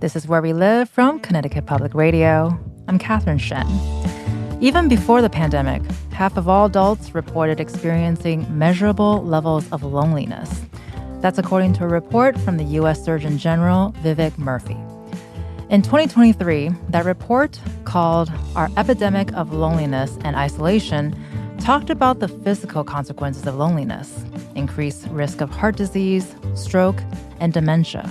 This is Where We Live from Connecticut Public Radio. I'm Catherine Shen. Even before the pandemic, half of all adults reported experiencing measurable levels of loneliness. That's according to a report from the U.S. Surgeon General, Murthy. In 2023, that report, called Our Epidemic of Loneliness and Isolation, talked about the physical consequences of loneliness, increased risk of heart disease, stroke, and dementia.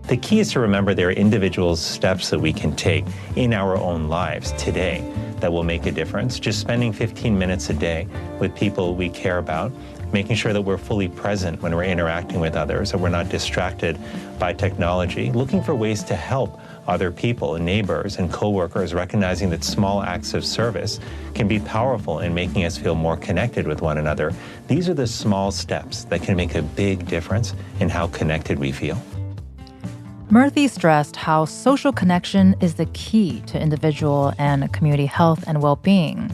The key is to remember there are individual steps that we can take in our own lives today that will make a difference. Just spending 15 minutes a day with people we care about, making sure that we're fully present when we're interacting with others, that we're not distracted by technology, looking for ways to help other people, neighbors and coworkers, recognizing that small acts of service can be powerful in making us feel more connected with one another. These are the small steps that can make a big difference in how connected we feel. Murthy stressed how social connection is the key to individual and community health and well-being.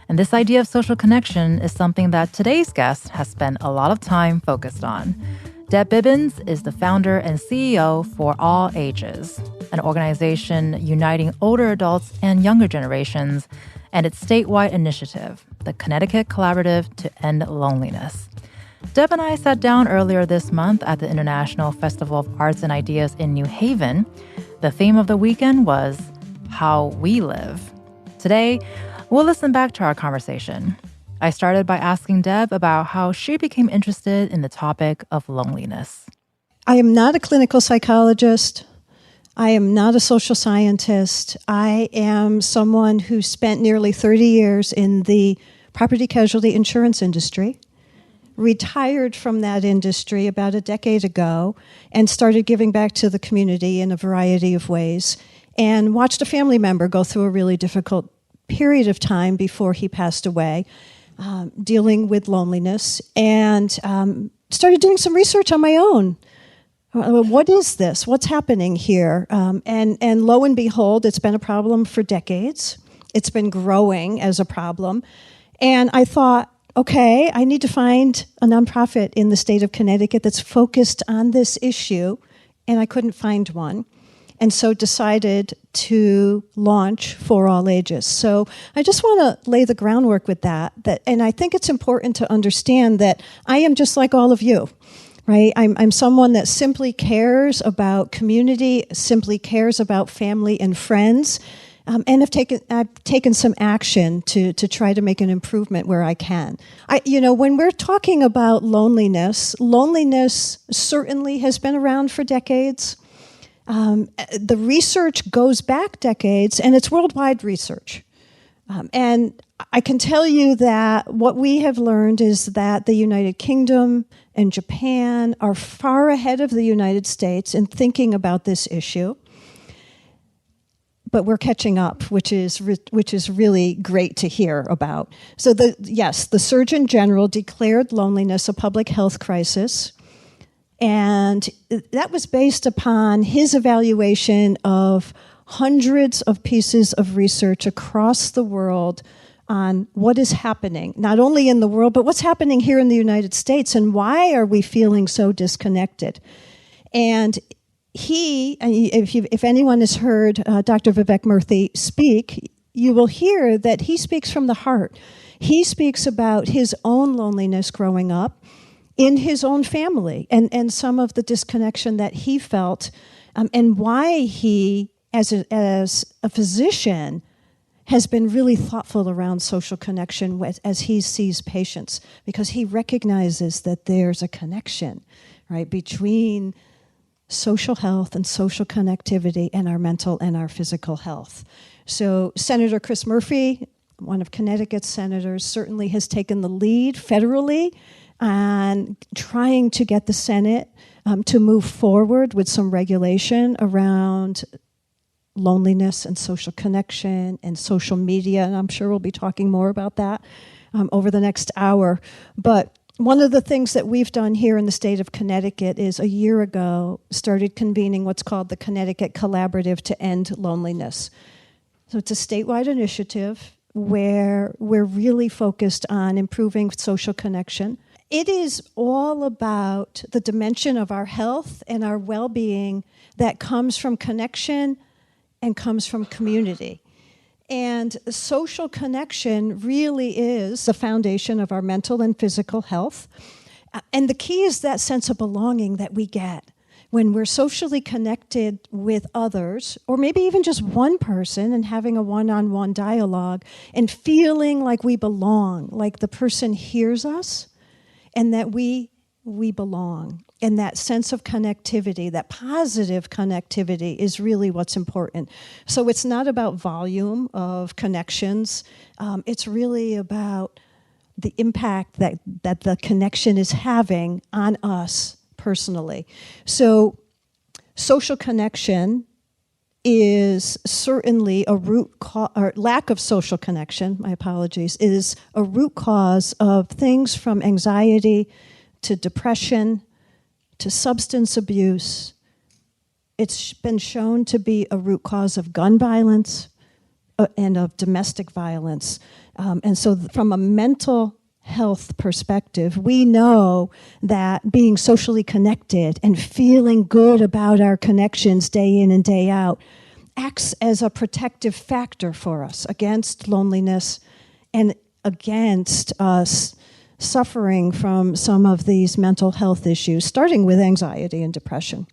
And this idea of social connection is something that today's guest has spent a lot of time focused on. Deb Bibbins is the founder and CEO for All Ages, an organization uniting older adults and younger generations, and its statewide initiative, the Connecticut Collaborative to End Loneliness. Deb and I sat down earlier this month at the International Festival of Arts and Ideas in New Haven. The theme of the weekend was How We Live. Today, we'll listen back to our conversation. I started by asking Deb about how she became interested in the topic of loneliness. I am not a clinical psychologist. I am not a social scientist. I am someone who spent nearly 30 years in the property casualty insurance industry, retired from that industry about a decade ago, and started giving back to the community in a variety of ways, and watched a family member go through a really difficult period of time before he passed away, dealing with loneliness, and started doing some research on my own. What is this? What's happening here? And lo and behold, it's been a problem for decades. It's been growing as a problem. And I thought, okay, I need to find a nonprofit in the state of Connecticut that's focused on this issue, and I couldn't find one. And so decided to launch For All Ages. So I just want to lay the groundwork with that, and I think it's important to understand that I am just like all of you, right? I'm someone that simply cares about community, simply cares about family and friends, and I've taken some action to try to make an improvement where I can. When we're talking about loneliness certainly has been around for decades. The research goes back decades, and it's worldwide research. And I can tell you that what we have learned is that the United Kingdom and Japan are far ahead of the United States in thinking about this issue. But we're catching up, which is really great to hear about. So the Surgeon General declared loneliness a public health crisis. And that was based upon his evaluation of hundreds of pieces of research across the world on what is happening, not only in the world, but what's happening here in the United States, and why are we feeling so disconnected? And if anyone has heard Dr. Vivek Murthy speak, you will hear that he speaks from the heart. He speaks about his own loneliness growing up in his own family, and some of the disconnection that he felt, and why he, as a physician, has been really thoughtful around social connection as he sees patients, because he recognizes that there's a connection, right, between social health and social connectivity and our mental and our physical health. So Senator Chris Murphy, one of Connecticut's senators, certainly has taken the lead federally on trying to get the Senate to move forward with some regulation around loneliness and social connection and social media, and I'm sure we'll be talking more about that over the next hour. But one of the things that we've done here in the state of Connecticut is a year ago started convening what's called the Connecticut Collaborative to End Loneliness. So it's a statewide initiative where we're really focused on improving social connection It is all about the dimension of our health and our well-being that comes from connection and comes from community. And social connection really is the foundation of our mental and physical health. And the key is that sense of belonging that we get when we're socially connected with others, or maybe even just one person, and having a one-on-one dialogue and feeling like we belong, like the person hears us and that we belong. And that sense of connectivity, that positive connectivity, is really what's important. So it's not about volume of connections. It's really about the impact that the connection is having on us personally. So social connection is certainly a root cause, or lack of social connection, my apologies, is a root cause of things from anxiety to depression to substance abuse. It's been shown to be a root cause of gun violence and of domestic violence. And so from a mental health perspective, we know that being socially connected and feeling good about our connections day in and day out acts as a protective factor for us against loneliness and against us suffering from some of these mental health issues, starting with anxiety and depression.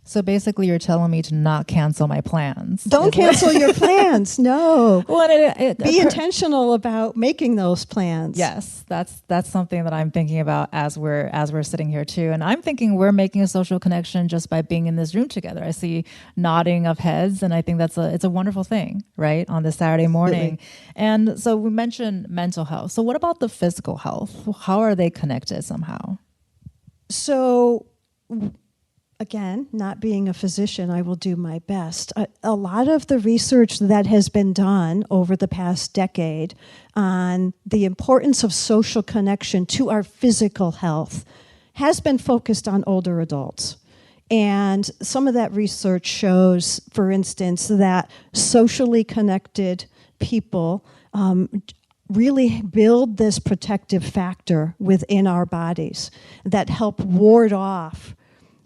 So basically, you're telling me to not cancel my plans. Don't cancel your plans. No. Well, be intentional about making those plans. Yes, that's something that I'm thinking about as we're sitting here too. And I'm thinking we're making a social connection just by being in this room together. I see nodding of heads, and I think it's a wonderful thing, right, on this Saturday morning. Absolutely. And so we mentioned mental health. So what about the physical health? How are they connected somehow? So, again, not being a physician, I will do my best. A lot of the research that has been done over the past decade on the importance of social connection to our physical health has been focused on older adults. And some of that research shows, for instance, that socially connected people really build this protective factor within our bodies that help ward off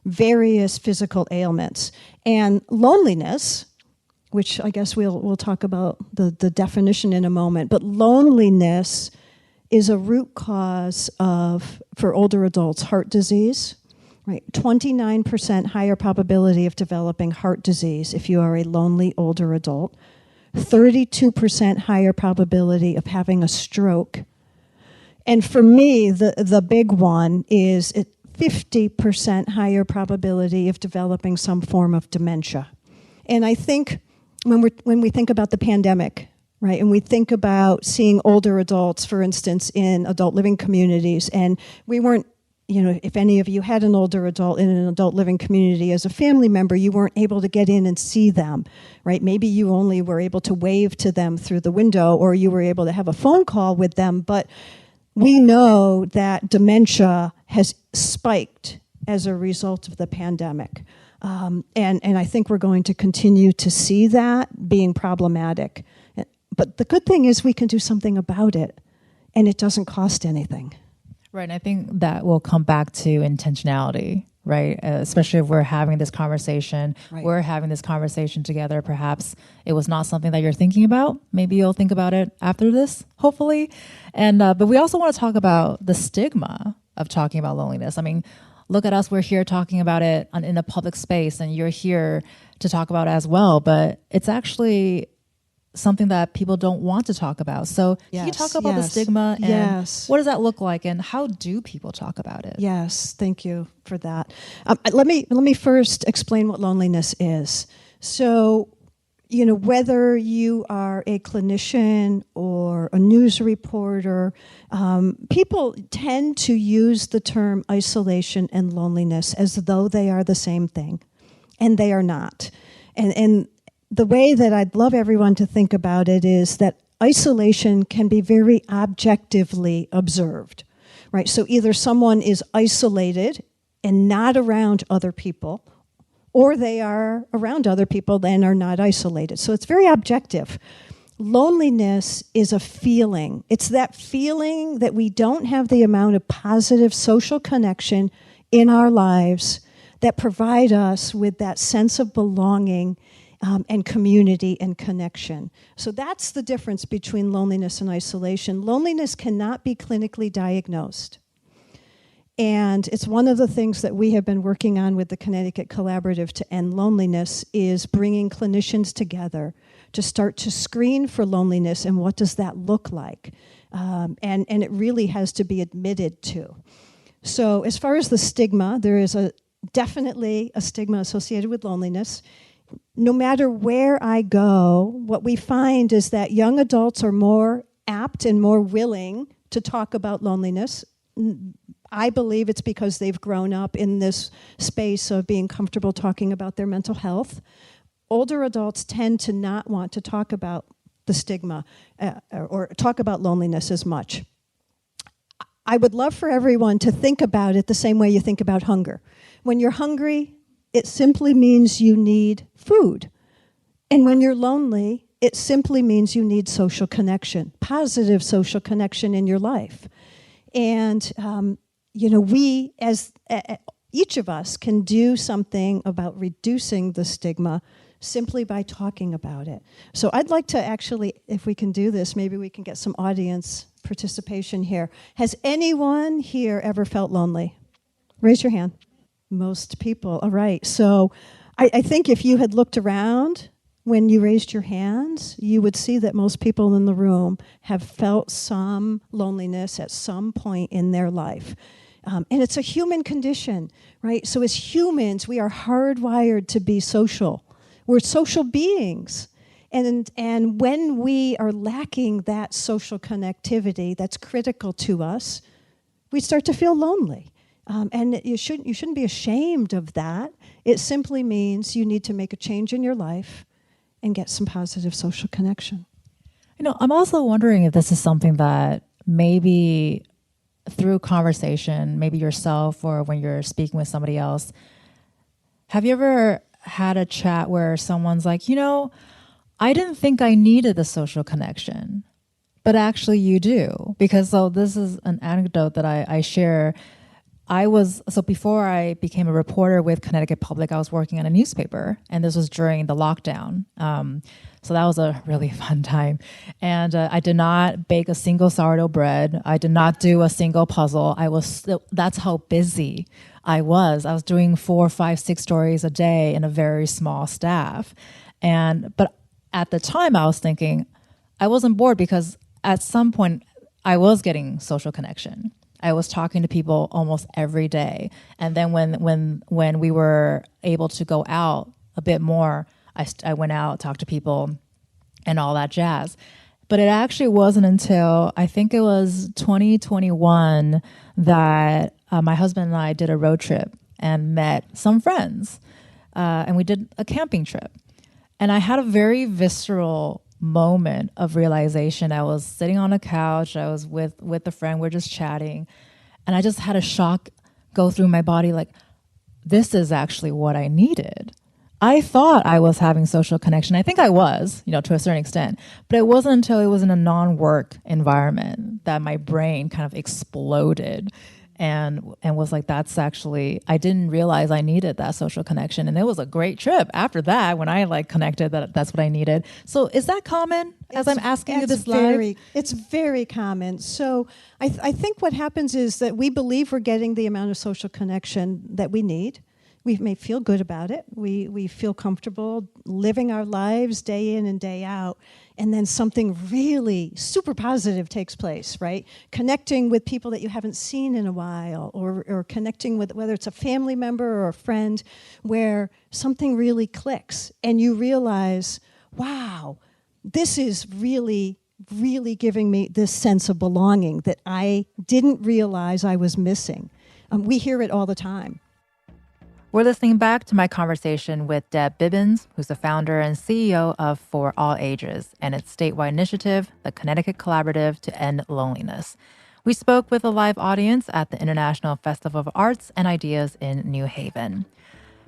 various physical ailments. And loneliness, which I guess we'll talk about the definition in a moment, but loneliness is a root cause of, for older adults, heart disease, right? 29% higher probability of developing heart disease if you are a lonely older adult, 32% higher probability of having a stroke. And for me, the big one is 50% higher probability of developing some form of dementia. And I think when we think about the pandemic, right, and we think about seeing older adults, for instance, in adult living communities, and we weren't, if any of you had an older adult in an adult living community as a family member, you weren't able to get in and see them, right? Maybe you only were able to wave to them through the window, or you were able to have a phone call with them, but we know that dementia has spiked as a result of the pandemic. And I think we're going to continue to see that being problematic. But the good thing is we can do something about it, and it doesn't cost anything. Right, and I think that will come back to intentionality, right? Especially if we're having this conversation, right. We're having this conversation together. Perhaps it was not something that you're thinking about. Maybe you'll think about it after this, hopefully. And but we also want to talk about the stigma of talking about loneliness. I mean, look at us. We're here talking about it in a public space, and you're here to talk about it as well. But it's actually something that people don't want to talk about. So can you talk about the stigma and what does that look like, and how do people talk about it? Yes, thank you for that. Let me first explain what loneliness is. So, whether you are a clinician or a news reporter, people tend to use the term isolation and loneliness as though they are the same thing, and they are not. And the way that I'd love everyone to think about it is that isolation can be very objectively observed, right? So either someone is isolated and not around other people, or they are around other people and are not isolated. So it's very objective. Loneliness is a feeling. It's that feeling that we don't have the amount of positive social connection in our lives that provide us with that sense of belonging and community and connection. So that's the difference between loneliness and isolation. Loneliness cannot be clinically diagnosed. And it's one of the things that we have been working on with the Connecticut Collaborative to End Loneliness is bringing clinicians together to start to screen for loneliness and what does that look like. And it really has to be admitted to. So as far as the stigma, there is definitely a stigma associated with loneliness. No matter where I go, what we find is that young adults are more apt and more willing to talk about loneliness. I believe it's because they've grown up in this space of being comfortable talking about their mental health. Older adults tend to not want to talk about the stigma or talk about loneliness as much. I would love for everyone to think about it the same way you think about hunger. When you're hungry, it simply means you need food. And when you're lonely, it simply means you need social connection, positive social connection in your life. And, we, as each of us, can do something about reducing the stigma simply by talking about it. So I'd like to actually, if we can do this, maybe we can get some audience participation here. Has anyone here ever felt lonely? Raise your hand. Most people. All right. So I think if you had looked around when you raised your hands, you would see that most people in the room have felt some loneliness at some point in their life. And it's a human condition, right? So as humans, we are hardwired to be social. We're social beings. And when we are lacking that social connectivity that's critical to us, we start to feel lonely. And you shouldn't be ashamed of that. It simply means you need to make a change in your life and get some positive social connection. I'm also wondering if this is something that maybe through conversation, maybe yourself or when you're speaking with somebody else, have you ever had a chat where someone's like, I didn't think I needed the social connection, but actually you do. Because so this is an anecdote that I share. Before I became a reporter with Connecticut Public, I was working on a newspaper, and this was during the lockdown. So that was a really fun time. And I did not bake a single sourdough bread. I did not do a single puzzle. That's how busy I was. I was doing 4, 5, 6 stories a day in a very small staff. But at the time I was thinking I wasn't bored because at some point I was getting social connection. I was talking to people almost every day. And then when we were able to go out a bit more, I went out, talked to people and all that jazz. But it actually wasn't until I think it was 2021 that my husband and I did a road trip and met some friends. And we did a camping trip. And I had a very visceral moment of realization. I was sitting on a couch. I was with a friend. We're just chatting. And I just had a shock go through my body like, this is actually what I needed. I thought I was having social connection. I think I was, to a certain extent. But it wasn't until it was in a non-work environment that my brain kind of exploded and was like, that's actually, I didn't realize I needed that social connection. And it was a great trip after that when I connected that's what I needed. So is that common as I'm asking you this live? It's very common. So I think what happens is that we believe we're getting the amount of social connection that we need. We may feel good about it. We feel comfortable living our lives day in and day out. And then something really super positive takes place, right? Connecting with people that you haven't seen in a while, or connecting with, whether it's a family member or a friend, where something really clicks and you realize, wow, this is really, really giving me this sense of belonging that I didn't realize I was missing. We hear it all the time. We're listening back to my conversation with Deb Bibbins, who's the founder and CEO of For All Ages and its statewide initiative, the Connecticut Collaborative to End Loneliness. We spoke with a live audience at the International Festival of Arts and Ideas in New Haven.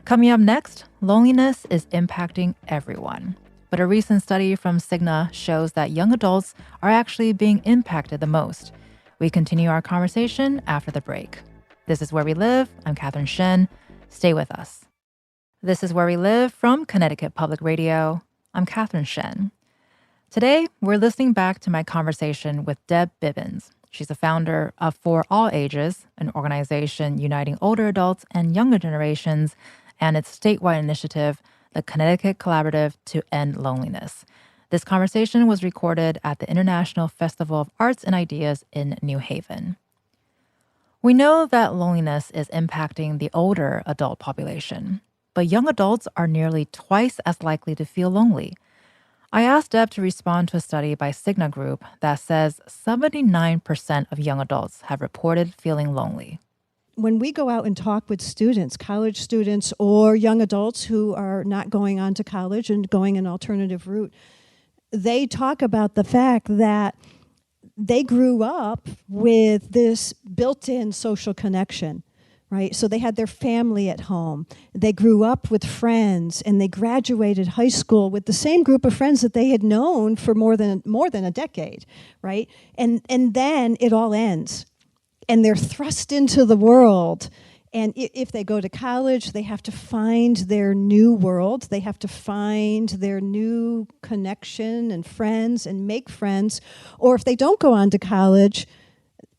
Coming up next, loneliness is impacting everyone. But a recent study from Cigna shows that young adults are actually being impacted the most. We continue our conversation after the break. This is Where We Live. I'm Catherine Shen. Stay with us. This is Where We Live from Connecticut Public Radio. I'm Catherine Shen. Today, we're listening back to my conversation with Deb Bibbins. She's the founder of For All Ages, an organization uniting older adults and younger generations, and its statewide initiative, the Connecticut Collaborative to End Loneliness. This conversation was recorded at the International Festival of Arts and Ideas in New Haven. We know that loneliness is impacting the older adult population, but young adults are nearly twice as likely to feel lonely. I asked Deb to respond to a study by Cigna Group that says 79% of young adults have reported feeling lonely. When we go out and talk with students, college students or young adults who are not going on to college and going an alternative route, they talk about the fact that they grew up with this built-in social connection. Right? So they had their family at home. They grew up with friends, and they graduated high school with the same group of friends that they had known for more than a decade, right? And then it all ends, and they're thrust into the world. And if they go to college, they have to find their new world. They have to find their new connection and friends and make friends. Or if they don't go on to college,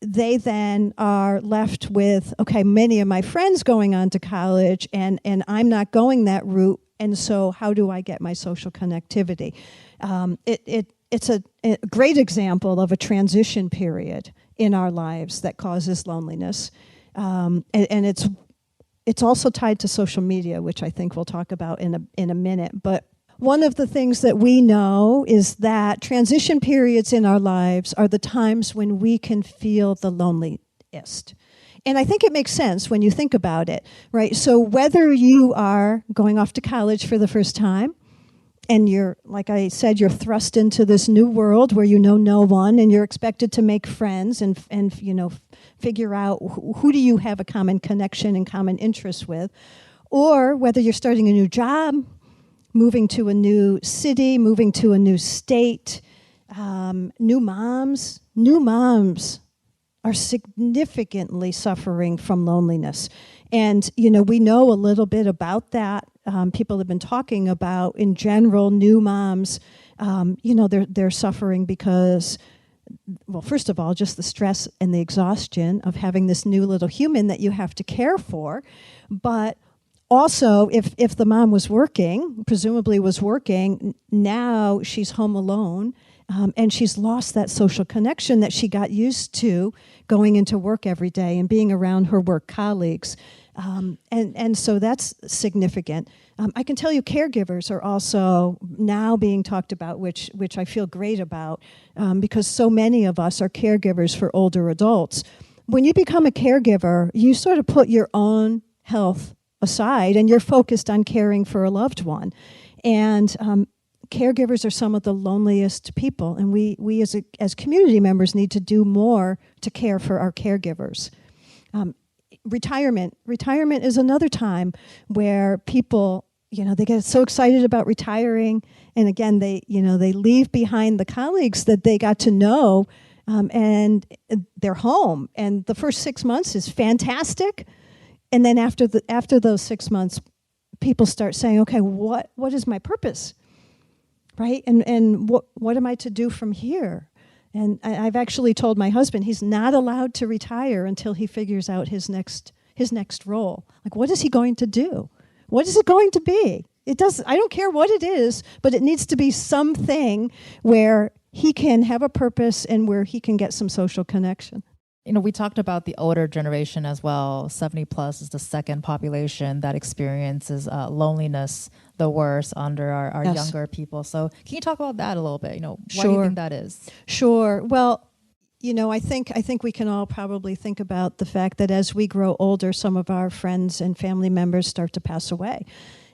they then are left with, okay, many of my friends going on to college, and I'm not going that route, and so how do I get my social connectivity? It's a great example of a transition period in our lives that causes loneliness, and it's also tied to social media, which I think we'll talk about in a minute, but one of the things that we know is that transition periods in our lives are the times when we can feel the loneliest. And I think it makes sense when you think about it, right? So whether you are going off to college for the first time, and you're, like I said, you're thrust into this new world where you know no one, and you're expected to make friends and figure out who do you have a common connection and common interest with, or whether you're starting a new job, moving to a new city, moving to a new state, new moms are significantly suffering from loneliness. And, we know a little bit about that. People have been talking about, in general, new moms, they're suffering because, well, first of all, just the stress and the exhaustion of having this new little human that you have to care for, but also, if the mom was working, presumably was working, now she's home alone, and she's lost that social connection that she got used to going into work every day and being around her work colleagues. And so that's significant. I can tell you caregivers are also now being talked about, which I feel great about, because so many of us are caregivers for older adults. When you become a caregiver, you sort of put your own health aside, and you're focused on caring for a loved one. And caregivers are some of the loneliest people, and we as community members need to do more to care for our caregivers. Retirement is another time where people, they get so excited about retiring, and again, they leave behind the colleagues that they got to know, and they're home. And the first 6 months is fantastic. And then after those 6 months, people start saying, okay, what is my purpose, right? And what am I to do from here? And I've actually told my husband he's not allowed to retire until he figures out his next role. Like, what is he going to do? What is it going to be? I don't care what it is, but it needs to be something where he can have a purpose and where he can get some social connection. We talked about the older generation as well. 70 plus is the second population that experiences loneliness the worst under our Yes. younger people. So can you talk about that a little bit? Why do Sure. you think that is? Sure. Well, I think we can all probably think about the fact that as we grow older, some of our friends and family members start to pass away.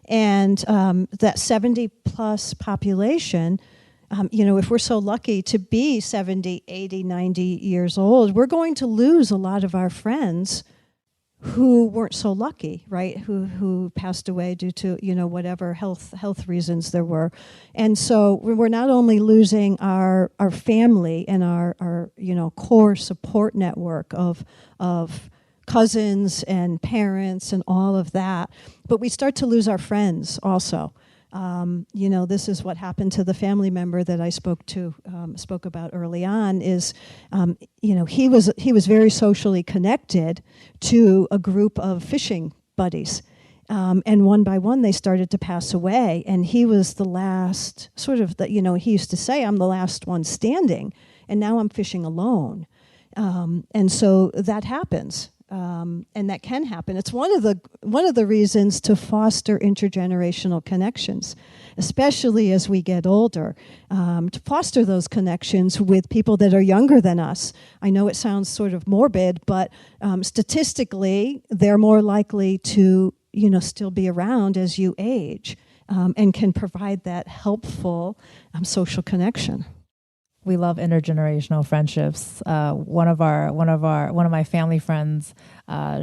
And that 70 plus population, if we're so lucky to be 70, 80, 90 years old, we're going to lose a lot of our friends who weren't so lucky, right? Who passed away due to, whatever health reasons there were. And so we're not only losing our family and our core support network of cousins and parents and all of that, but we start to lose our friends also. This is what happened to the family member that I spoke about early on. Is he was very socially connected to a group of fishing buddies, and one by one they started to pass away, and he was the last. He used to say, "I'm the last one standing," and now I'm fishing alone, and so that happens. And that can happen. It's one of the reasons to foster intergenerational connections, especially as we get older, to foster those connections with people that are younger than us. I know it sounds sort of morbid, but statistically, they're more likely to still be around as you age, and can provide that helpful social connection. We love intergenerational friendships. One of my family friends,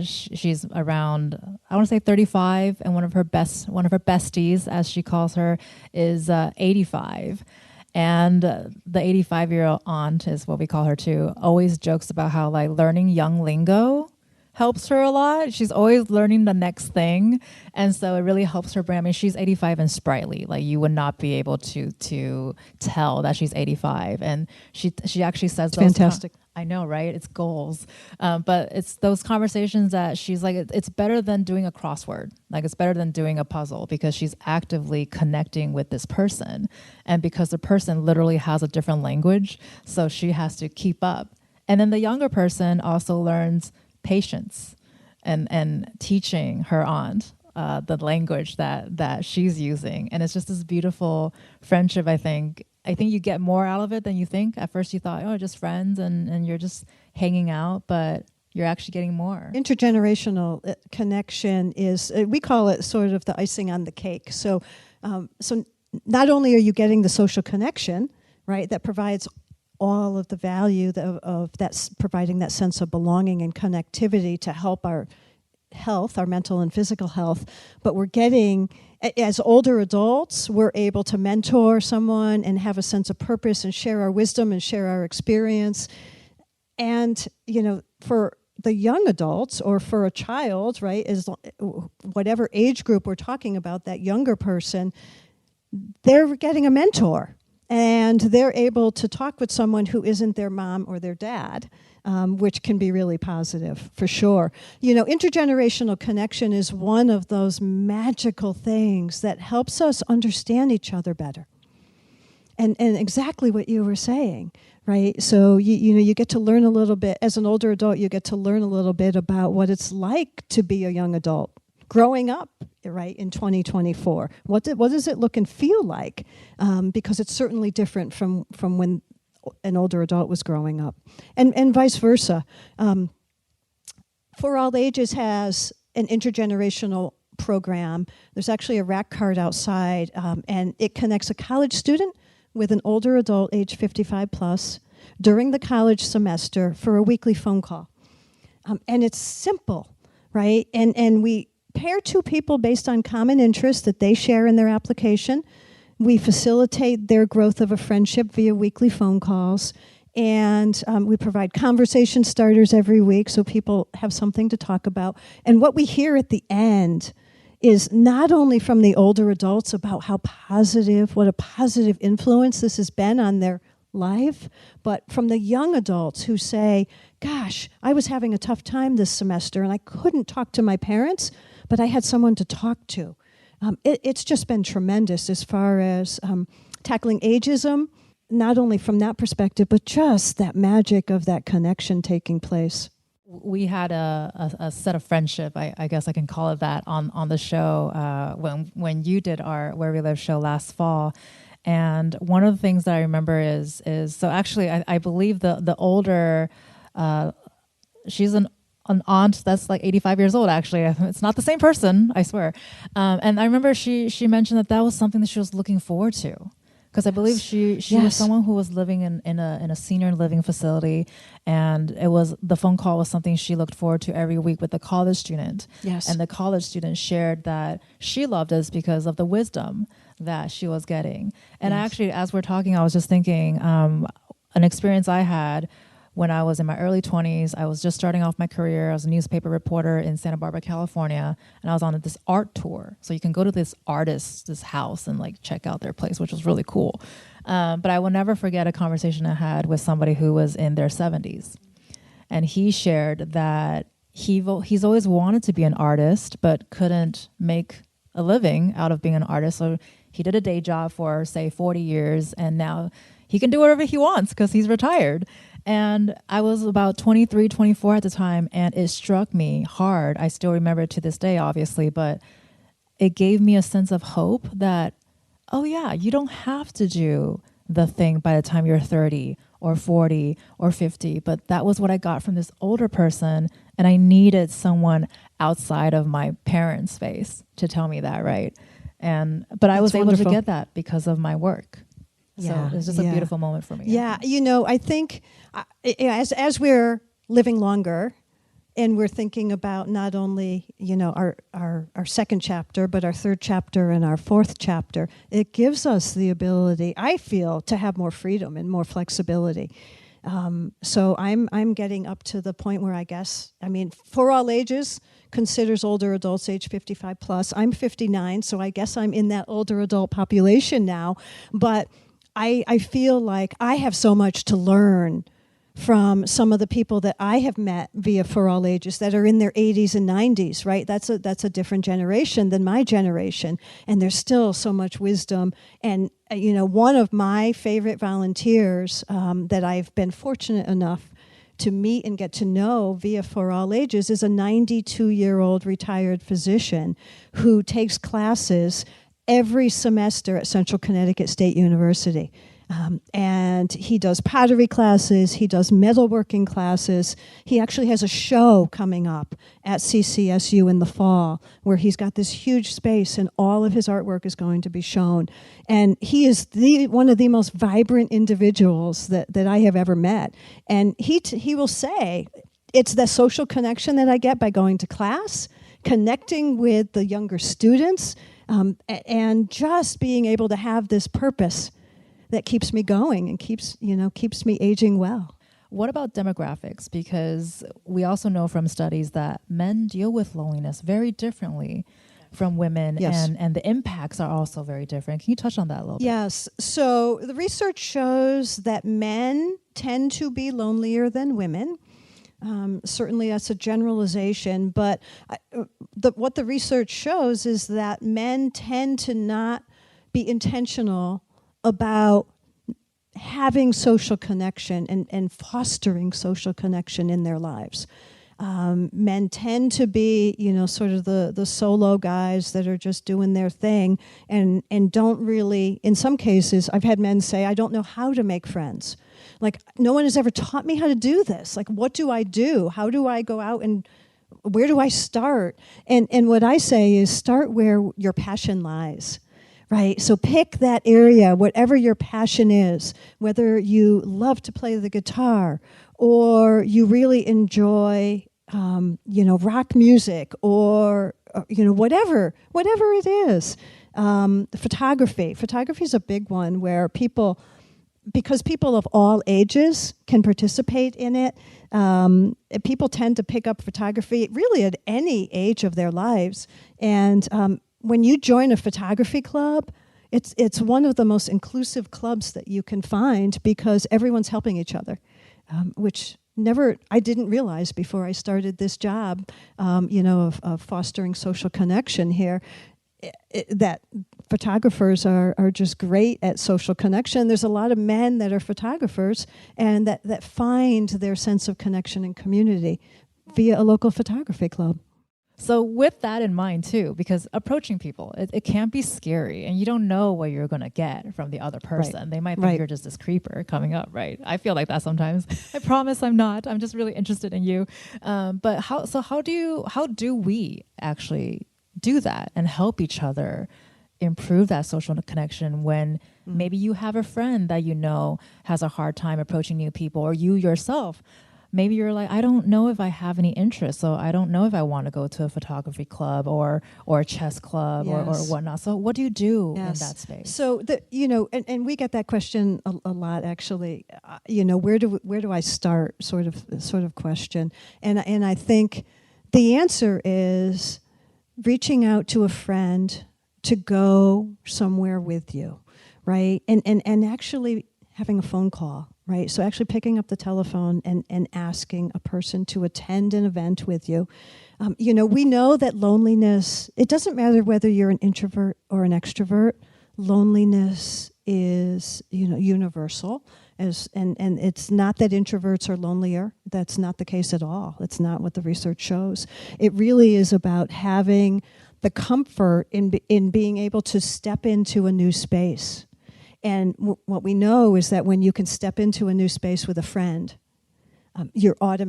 she's around, I want to say 35, and one of her besties, as she calls her, is 85. And the 85-year-old aunt is what we call her too. Always jokes about how like learning young lingo helps her a lot. She's always learning the next thing, and so it really helps her brain. I mean, she's 85 and sprightly. Like you would not be able to tell that she's 85, and she actually says it's fantastic. I know, right? It's goals, but it's those conversations that she's like, it's better than doing a crossword. Like it's better than doing a puzzle, because she's actively connecting with this person, and because the person literally has a different language, so she has to keep up. And then the younger person also learns patience and teaching her aunt the language that she's using. And it's just this beautiful friendship, I think. I think you get more out of it than you think. At first you thought, oh, just friends and you're just hanging out, but you're actually getting more. Intergenerational connection is, we call it sort of the icing on the cake. So not only are you getting the social connection, right, that provides all of the value of that's providing that sense of belonging and connectivity to help our health, our mental and physical health, but we're getting, as older adults, we're able to mentor someone and have a sense of purpose and share our wisdom and share our experience. And, for the young adults or for a child, right, is whatever age group we're talking about, that younger person, they're getting a mentor. And they're able to talk with someone who isn't their mom or their dad, which can be really positive, for sure. Intergenerational connection is one of those magical things that helps us understand each other better. And exactly what you were saying, right? So, you get to learn a little bit, as an older adult, you get to learn a little bit about what it's like to be a young adult, growing up, right, in 2024. What does it look and feel like? Because it's certainly different from when an older adult was growing up. And vice versa. For All Ages has an intergenerational program. There's actually a rack card outside, and it connects a college student with an older adult age 55 plus during the college semester for a weekly phone call. And it's simple, right? And we pair two people based on common interests that they share in their application. We facilitate their growth of a friendship via weekly phone calls, and we provide conversation starters every week so people have something to talk about. And what we hear at the end is not only from the older adults about what a positive influence this has been on their life, but from the young adults who say, gosh, I was having a tough time this semester and I couldn't talk to my parents, but I had someone to talk to. It's just been tremendous as far as tackling ageism, not only from that perspective, but just that magic of that connection taking place. We had a set of friendship, I guess I can call it that, on the show when you did our Where We Live show last fall. And one of the things that I remember is so actually I believe the older, she's an aunt that's like 85 years old, actually. It's not the same person, I swear. And I remember she mentioned that was something that she was looking forward to. Because I believe she was Yes. someone who was living in a senior living facility, and the phone call was something she looked forward to every week with a college student. Yes. And the college student shared that she loved us because of the wisdom that she was getting. And Yes. actually, as we're talking, I was just thinking an experience I had when I was in my early 20s. I was just starting off my career. I was a newspaper reporter in Santa Barbara, California, and I was on this art tour. So you can go to this artist's house and like check out their place, which was really cool. But I will never forget a conversation I had with somebody who was in their 70s. And he shared that he's always wanted to be an artist, but couldn't make a living out of being an artist. So he did a day job for, say, 40 years, and now he can do whatever he wants because he's retired. And I was about 23, 24 at the time, and it struck me hard. I still remember it to this day, obviously, but it gave me a sense of hope that, oh yeah, you don't have to do the thing by the time you're 30 or 40 or 50. But that was what I got from this older person, and I needed someone outside of my parents' space to tell me that, right? But I was able to get that because of my work. So it's just a beautiful moment for me. Yeah, I think as we're living longer, and we're thinking about not only our second chapter, but our third chapter and our fourth chapter, it gives us the ability, I feel, to have more freedom and more flexibility. So I'm getting up to the point where For All Ages considers older adults age 55 plus. I'm 59, so I guess I'm in that older adult population now. But I feel like I have so much to learn from some of the people that I have met via For All Ages that are in their 80s and 90s, right? That's a different generation than my generation, and there's still so much wisdom. And one of my favorite volunteers that I've been fortunate enough to meet and get to know via For All Ages is a 92-year-old retired physician who takes classes every semester at Central Connecticut State University. And he does pottery classes, he does metalworking classes. He actually has a show coming up at CCSU in the fall where he's got this huge space and all of his artwork is going to be shown. And he is one of the most vibrant individuals that I have ever met. And he will say, it's the social connection that I get by going to class, connecting with the younger students, and just being able to have this purpose that keeps me going and keeps me aging well. What about demographics? Because we also know from studies that men deal with loneliness very differently from women, yes. and the impacts are also very different. Can you touch on that a little bit? Yes. So the research shows that men tend to be lonelier than women. Certainly that's a generalization, but what the research shows is that men tend to not be intentional about having social connection and fostering social connection in their lives. Men tend to be, sort of the solo guys that are just doing their thing and don't really, in some cases, I've had men say, I don't know how to make friends. Like, no one has ever taught me how to do this. Like, what do I do? How do I go out and where do I start? And what I say is start where your passion lies. Right, so pick that area, whatever your passion is, whether you love to play the guitar or you really enjoy, rock music or whatever it is. Photography is a big one where because people of all ages can participate in it, people tend to pick up photography really at any age of their lives. And when you join a photography club, it's one of the most inclusive clubs that you can find because everyone's helping each other, which I didn't realize before I started this job, of fostering social connection here, that photographers are just great at social connection. There's a lot of men that are photographers and that find their sense of connection and community via a local photography club. So with that in mind too, because approaching people, it can be scary and you don't know what you're going to get from the other person. Right. They might think you're just this creeper coming up, right? I feel like that sometimes. I promise I'm not. I'm just really interested in you. But how do we actually do that and help each other improve that social connection when maybe you have a friend that you know has a hard time approaching new people, or you yourself, maybe you're like, I don't know if I have any interest, so I don't know if I want to go to a photography club or a chess club or whatnot. So what do you do in that space? So and we get that question a lot, actually. Where do I start? Sort of question, and I think the answer is reaching out to a friend to go somewhere with you, right? And actually having a phone call, right? So actually picking up the telephone and asking a person to attend an event with you. We know that loneliness, it doesn't matter whether you're an introvert or an extrovert, loneliness is, universal. And it's not that introverts are lonelier. That's not the case at all. It's not what the research shows. It really is about having the comfort in being able to step into a new space. And what we know is that when you can step into a new space with a friend, you've got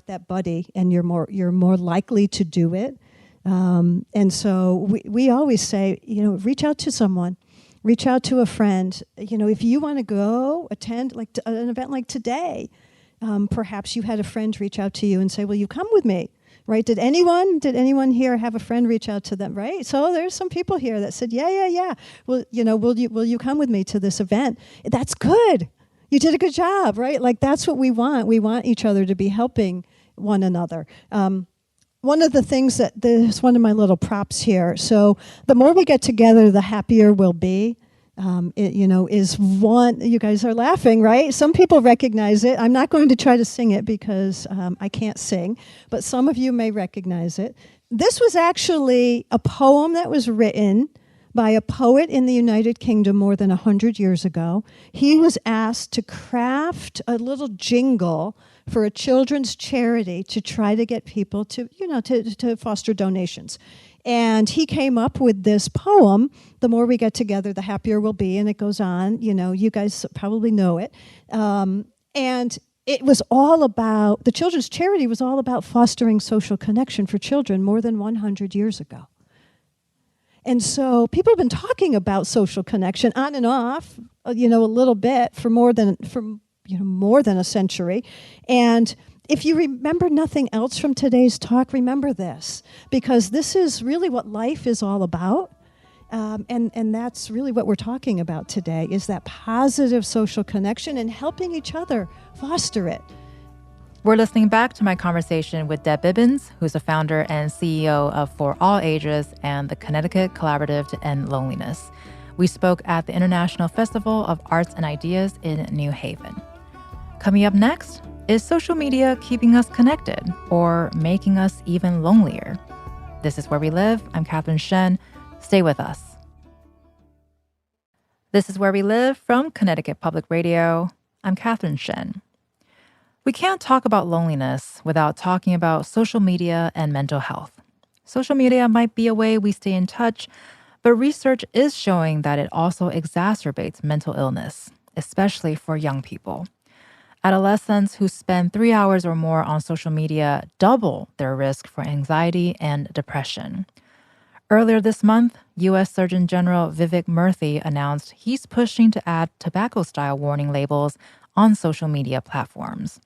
that buddy, and you're more likely to do it. And so we always say, reach out to someone. Reach out to a friend. If you want to go attend an event like today, perhaps you had a friend reach out to you and say, "Will you come with me?" Right? Did anyone here have a friend reach out to them? Right? So there's some people here that said, "Yeah. Well, will you come with me to this event?" That's good. You did a good job, right? Like that's what we want. We want each other to be helping one another. One of the things there's one of my little props here. So the more we get together, the happier we'll be. Is one, you guys are laughing, right? Some people recognize it. I'm not going to try to sing it because I can't sing, but some of you may recognize it. This was actually a poem that was written by a poet in the United Kingdom more than 100 years ago. He was asked to craft a little jingle for a children's charity to try to get people to foster donations. And he came up with this poem, "The more we get together, the happier we'll be," and it goes on. You guys probably know it. And it was all about, the children's charity was all about fostering social connection for children more than 100 years ago. And so people have been talking about social connection on and off, a little bit for more than a century. And if you remember nothing else from today's talk, remember this, because this is really what life is all about. And that's really what we're talking about today, is that positive social connection and helping each other foster it. We're listening back to my conversation with Deb Bibbins, who's the founder and CEO of For All Ages and the Connecticut Collaborative to End Loneliness. We spoke at the International Festival of Arts and Ideas in New Haven. Coming up next, is social media keeping us connected or making us even lonelier? This is Where We Live. I'm Catherine Shen. Stay with us. This is Where We Live from Connecticut Public Radio. I'm Catherine Shen. We can't talk about loneliness without talking about social media and mental health. Social media might be a way we stay in touch, but research is showing that it also exacerbates mental illness, especially for young people. Adolescents who spend 3 hours or more on social media double their risk for anxiety and depression. Earlier this month, U.S. Surgeon General Vivek Murthy announced he's pushing to add tobacco-style warning labels on social media platforms.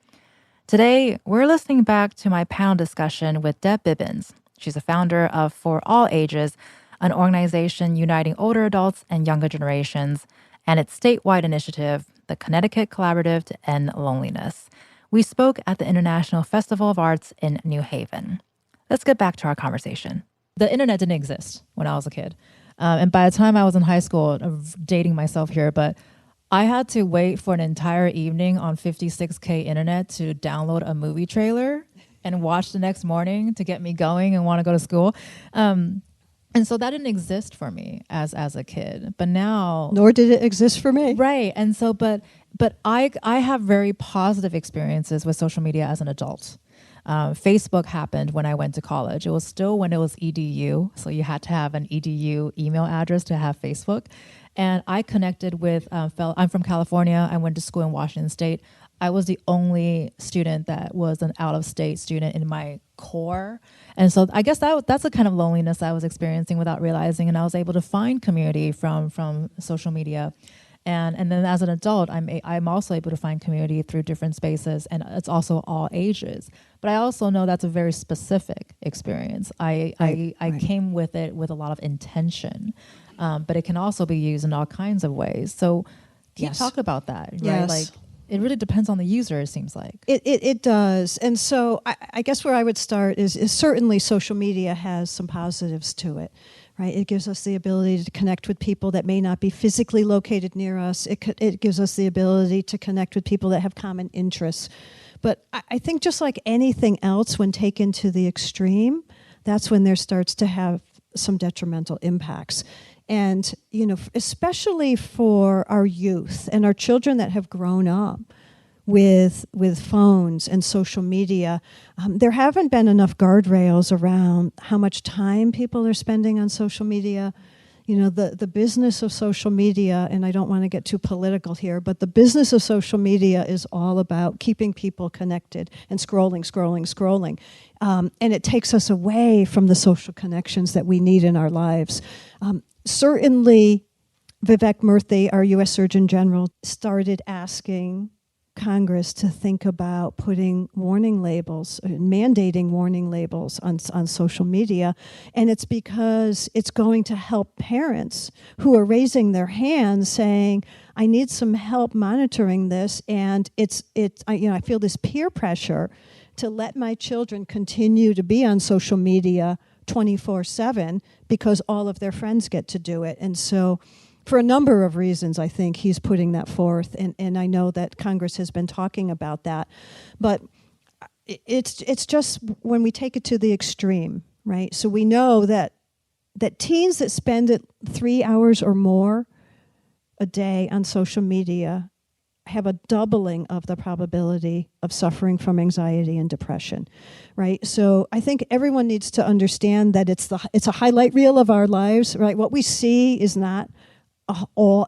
Today, we're listening back to my panel discussion with Deb Bibbins. She's the founder of For All Ages, an organization uniting older adults and younger generations, and its statewide initiative, the Connecticut Collaborative to End Loneliness. We spoke at the International Festival of Arts in New Haven. Let's get back to our conversation. The internet didn't exist when I was a kid. And by the time I was in high school, I'm dating myself here, but I had to wait for an entire evening on 56K internet to download a movie trailer and watch the next morning to get me going and want to go to school. And so that didn't exist for me as a kid. But now... Nor did it exist for me. Right. And so, but I have very positive experiences with social media as an adult. Facebook happened when I went to college. It was still when it was EDU. So you had to have an EDU email address to have Facebook. And I connected with I'm from California. I went to school in Washington State. I was the only student that was an out-of-state student in my core. And so I guess that's the kind of loneliness I was experiencing without realizing. And I was able to find community from social media. And then as an adult, I'm also able to find community through different spaces, and it's also all ages. But I also know that's a very specific experience. I came with it with a lot of intention, but it can also be used in all kinds of ways. So can you talk about that, right? Yes. Like, it really depends on the user, it seems like. It does. And so I guess where I would start is certainly social media has some positives to it, right? It gives us the ability to connect with people that may not be physically located near us. It gives us the ability to connect with people that have common interests. But I think just like anything else, when taken to the extreme, that's when there starts to have some detrimental impacts. And, especially for our youth and our children that have grown up with phones and social media, there haven't been enough guardrails around how much time people are spending on social media. The business of social media, and I don't want to get too political here, but the business of social media is all about keeping people connected and scrolling. And it takes us away from the social connections that we need in our lives. Certainly, Vivek Murthy, our U.S. Surgeon General, started asking Congress to think about putting warning labels, mandating warning labels on social media. And it's because it's going to help parents who are raising their hands saying, I need some help monitoring this. And I feel this peer pressure to let my children continue to be on social media 24/7 because all of their friends get to do it. And so for a number of reasons, I think he's putting that forth, and I know that Congress has been talking about that. But it's just when we take it to the extreme, right? So we know that teens that spend 3 hours or more a day on social media have a doubling of the probability of suffering from anxiety and depression, right? So I think everyone needs to understand that it's a highlight reel of our lives, right? What we see is not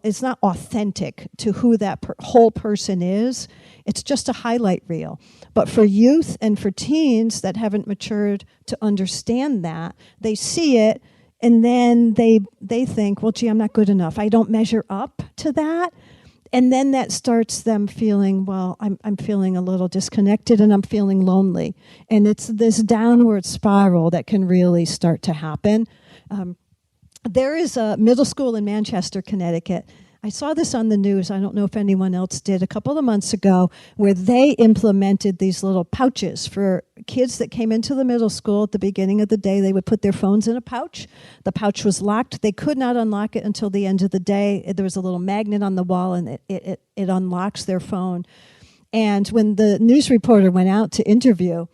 it's not authentic to who that whole person is. It's just a highlight reel. But for youth and for teens that haven't matured to understand that, they see it and then they think, well, gee, I'm not good enough. I don't measure up to that. And then that starts them feeling, well, I'm feeling a little disconnected and I'm feeling lonely. And it's this downward spiral that can really start to happen. There is a middle school in Manchester, Connecticut. I saw this on the news. I don't know if anyone else did a couple of months ago, where they implemented these little pouches for kids that came into the middle school at the beginning of the day. They would put their phones in a pouch. The pouch was locked. They could not unlock it until the end of the day. There was a little magnet on the wall, and it unlocks their phone. And when the news reporter went out to interview,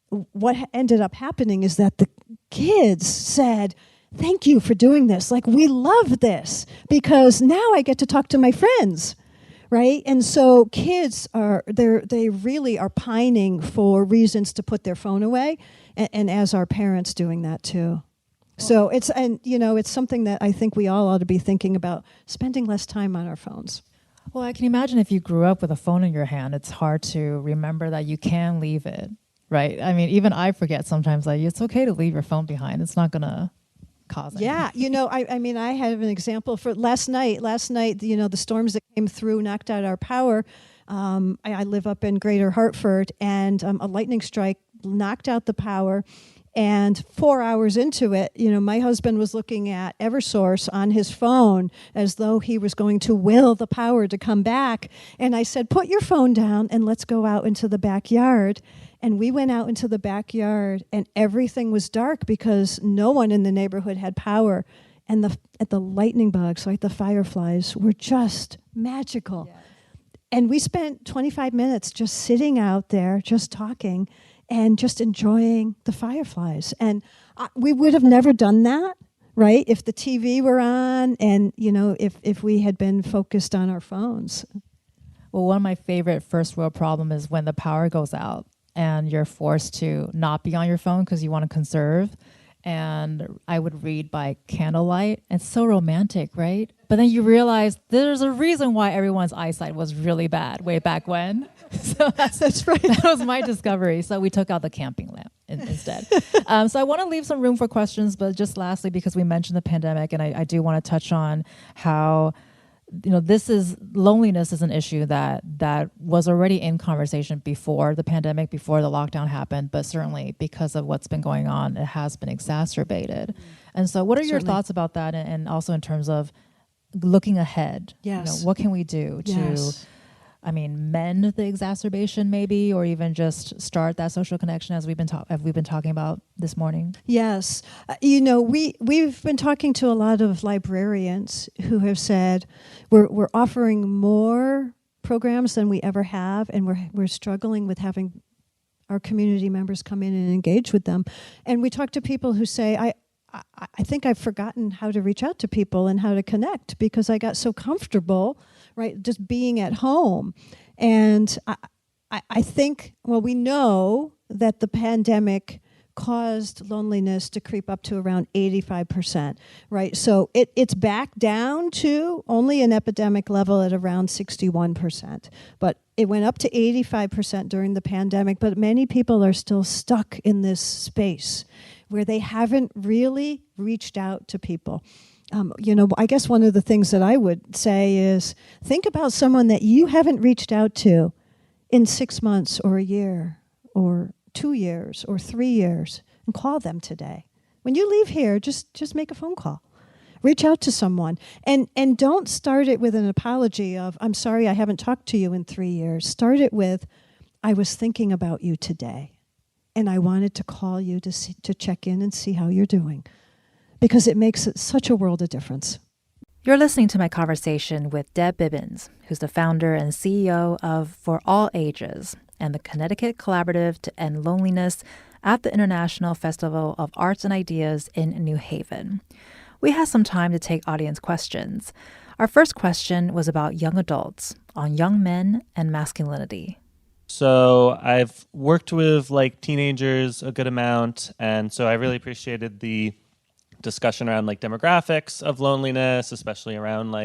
what ended up happening is that the kids said, thank you for doing this. Like, we love this because now I get to talk to my friends, right? And so kids they really are pining for reasons to put their phone away, and as are parents doing that too. So it's something that I think we all ought to be thinking about, spending less time on our phones. Well, I can imagine if you grew up with a phone in your hand, it's hard to remember that you can leave it, right? I mean, even I forget sometimes, like, it's okay to leave your phone behind. It's not going to cause anything. Yeah, I have an example for last night. The storms that came through knocked out our power. I live up in Greater Hartford, and a lightning strike knocked out the power. And 4 hours into it, my husband was looking at Eversource on his phone as though he was going to will the power to come back. And I said, put your phone down and let's go out into the backyard. And we went out into the backyard, and everything was dark because no one in the neighborhood had power. And the lightning bugs, like the fireflies, were just magical. Yes. And we spent 25 minutes just sitting out there, just talking, and just enjoying the fireflies. And we would have never done that, right, if the TV were on and, if we had been focused on our phones. Well, one of my favorite first world problem is when the power goes out and you're forced to not be on your phone because you want to conserve. And I would read by candlelight. It's so romantic, right? But then you realize there's a reason why everyone's eyesight was really bad way back when. So that's right. That was my discovery. So we took out the camping lamp instead. So I want to leave some room for questions, but just lastly, because we mentioned the pandemic, and I do want to touch on how, loneliness is an issue that was already in conversation before the pandemic, before the lockdown happened, but certainly because of what's been going on, it has been exacerbated. And so what are your thoughts about that? And also in terms of looking ahead, yes. What can we do to, mend the exacerbation maybe, or even just start that social connection as we've been talking about this morning? Yes. We've been talking to a lot of librarians who have said we're offering more programs than we ever have, and we're struggling with having our community members come in and engage with them. And we talk to people who say, I think I've forgotten how to reach out to people and how to connect because I got so comfortable, right, just being at home. And I think, we know that the pandemic caused loneliness to creep up to around 85%, right? So it's back down to only an epidemic level at around 61%. But it went up to 85% during the pandemic, but many people are still stuck in this space where they haven't really reached out to people. I guess one of the things that I would say is think about someone that you haven't reached out to in 6 months or a year or 2 years or 3 years, and call them today. When you leave here, just make a phone call. Reach out to someone. And don't start it with an apology of, I'm sorry I haven't talked to you in 3 years. Start it with, I was thinking about you today, and I wanted to call you to check in and see how you're doing, because it makes such a world of difference. You're listening to my conversation with Deb Bibbins, who's the founder and CEO of For All Ages and the Connecticut Collaborative to End Loneliness at the International Festival of Arts and Ideas in New Haven. We had some time to take audience questions. Our first question was about young adults, on young men and masculinity. So I've worked with teenagers a good amount, and so I really appreciated the discussion around demographics of loneliness, especially around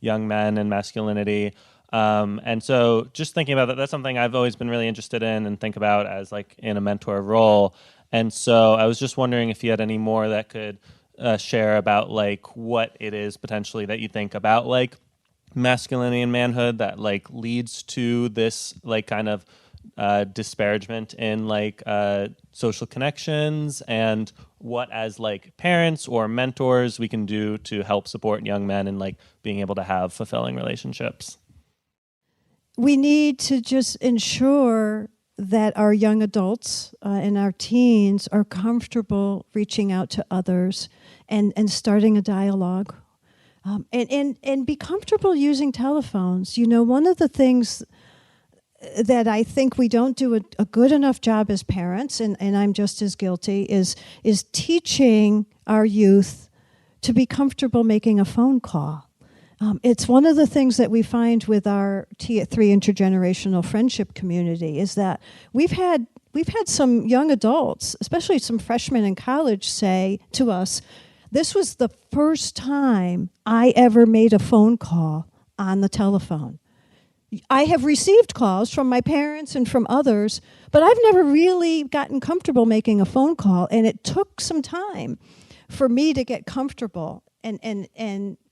young men and masculinity. And so just thinking about that's something I've always been really interested in and think about as in a mentor role. And so I was just wondering if you had any more that could share about what it is potentially that you think about masculinity and manhood that leads to this kind of disparagement in social connections, and what as parents or mentors we can do to help support young men in being able to have fulfilling relationships. We need to just ensure that our young adults and our teens are comfortable reaching out to others and starting a dialogue. And be comfortable using telephones. One of the things that I think we don't do a good enough job as parents, and I'm just as guilty, is teaching our youth to be comfortable making a phone call. It's one of the things that we find with our T3 intergenerational friendship community is that we've had some young adults, especially some freshmen in college, say to us, this was the first time I ever made a phone call on the telephone. I have received calls from my parents and from others, but I've never really gotten comfortable making a phone call, and it took some time for me to get comfortable and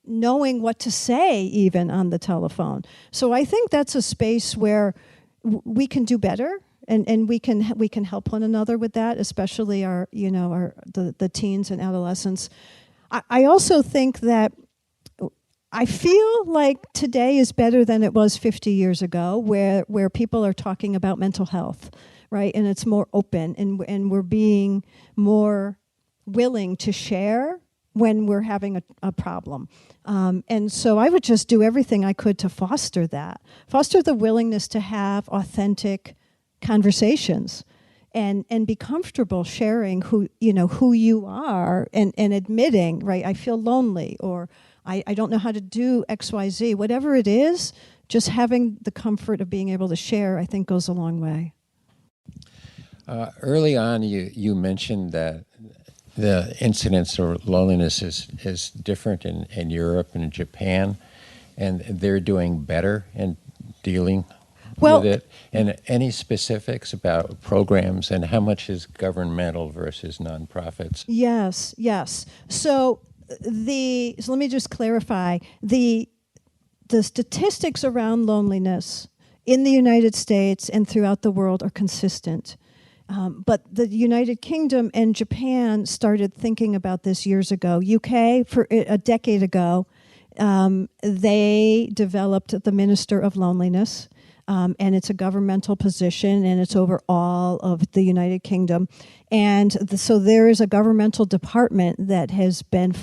knowing what to say even on the telephone. So I think that's a space where we can do better, and we can help one another with that, especially the teens and adolescents. I also think that I feel like today is better than it was 50 years ago, where people are talking about mental health, right? And it's more open, and we're being more willing to share when we're having a problem. And so I would just do everything I could to foster that, foster the willingness to have authentic conversations and be comfortable sharing who you are and admitting, right, I feel lonely, or I don't know how to do XYZ, whatever it is, just having the comfort of being able to share, I think, goes a long way. Early on, you mentioned that the incidence of loneliness is different in Europe and Japan, and they're doing better in dealing with it. And any specifics about programs and how much is governmental versus nonprofits? Yes. So let me just clarify. The statistics around loneliness in the United States and throughout the world are consistent. But the United Kingdom and Japan started thinking about this years ago. UK, for a decade ago, they developed the Minister of Loneliness, and it's a governmental position, and it's over all of the United Kingdom. And so there is a governmental department that has been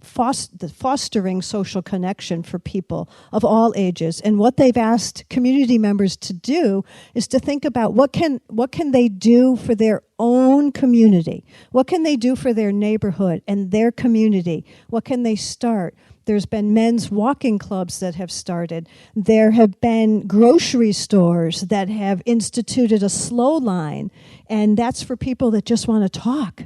fostering social connection for people of all ages. And what they've asked community members to do is to think about what can they do for their own community? What can they do for their neighborhood and their community? What can they start? There's been men's walking clubs that have started. There have been grocery stores that have instituted a slow line, and that's for people that just want to talk,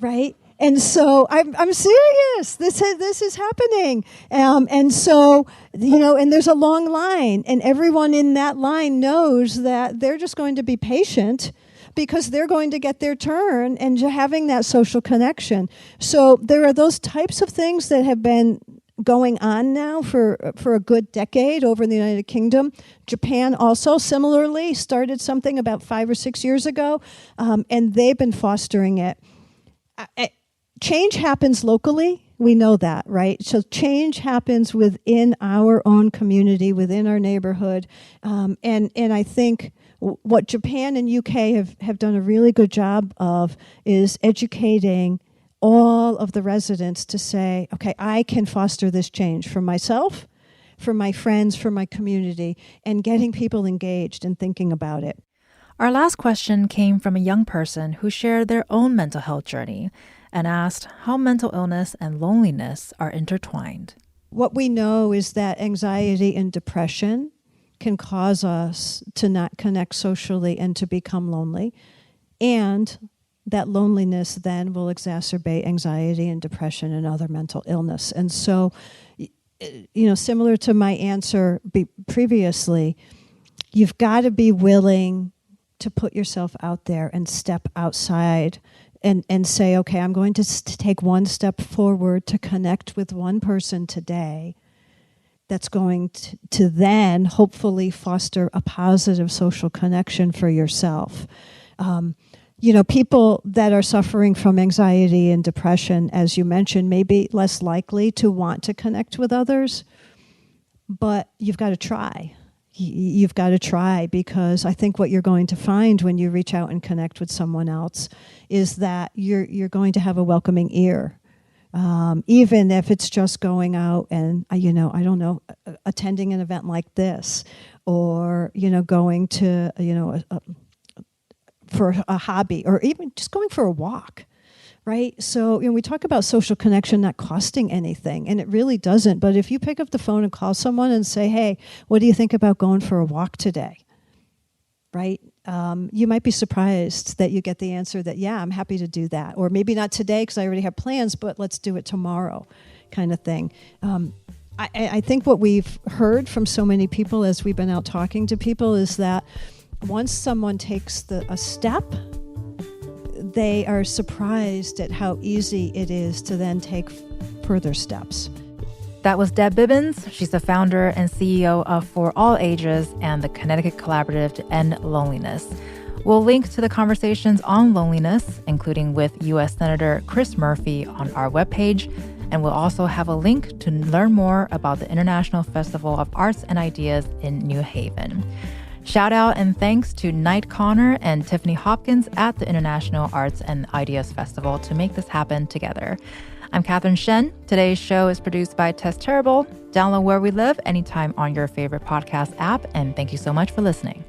right? And so I'm serious. This is happening. And so, and there's a long line, and everyone in that line knows that they're just going to be patient because they're going to get their turn and having that social connection. So there are those types of things that have been going on now for a good decade over in the United Kingdom. Japan also similarly started something about 5 or 6 years ago, and they've been fostering it. Change happens locally. We know that, right? So change happens within our own community, within our neighborhood. And I think what Japan and UK have done a really good job of is educating all of the residents to say, okay, I can foster this change for myself, for my friends, for my community, and getting people engaged and thinking about it. Our last question came from a young person who shared their own mental health journey and asked how mental illness and loneliness are intertwined. What we know is that anxiety and depression can cause us to not connect socially and to become lonely, and that loneliness then will exacerbate anxiety and depression and other mental illness. And so, similar to my answer previously, you've got to be willing to put yourself out there and step outside and say, okay, I'm going to take one step forward to connect with one person today that's going to then hopefully foster a positive social connection for yourself. People that are suffering from anxiety and depression, as you mentioned, may be less likely to want to connect with others, but you've got to try. You've got to try, because I think what you're going to find when you reach out and connect with someone else is that you're going to have a welcoming ear. Even if it's just going out and, attending an event like this, or, going to, for a hobby, or even just going for a walk, right? So, we talk about social connection not costing anything, and it really doesn't. But if you pick up the phone and call someone and say, hey, what do you think about going for a walk today? Right? You might be surprised that you get the answer that, yeah, I'm happy to do that. Or maybe not today because I already have plans, but let's do it tomorrow, kind of thing. I think what we've heard from so many people as we've been out talking to people is that once someone takes a step, they are surprised at how easy it is to then take further steps. That was Deb Bibbins. She's the founder and CEO of For All Ages and the Connecticut Collaborative to End Loneliness. We'll link to the conversations on loneliness, including with U.S. Senator Chris Murthy, on our webpage. And we'll also have a link to learn more about the International Festival of Arts and Ideas in New Haven. Shout out and thanks to Knight Connor and Tiffany Hopkins at the International Arts and Ideas Festival to make this happen together. I'm Catherine Shen. Today's show is produced by Tess Terrible. Download Where We Live anytime on your favorite podcast app, and thank you so much for listening.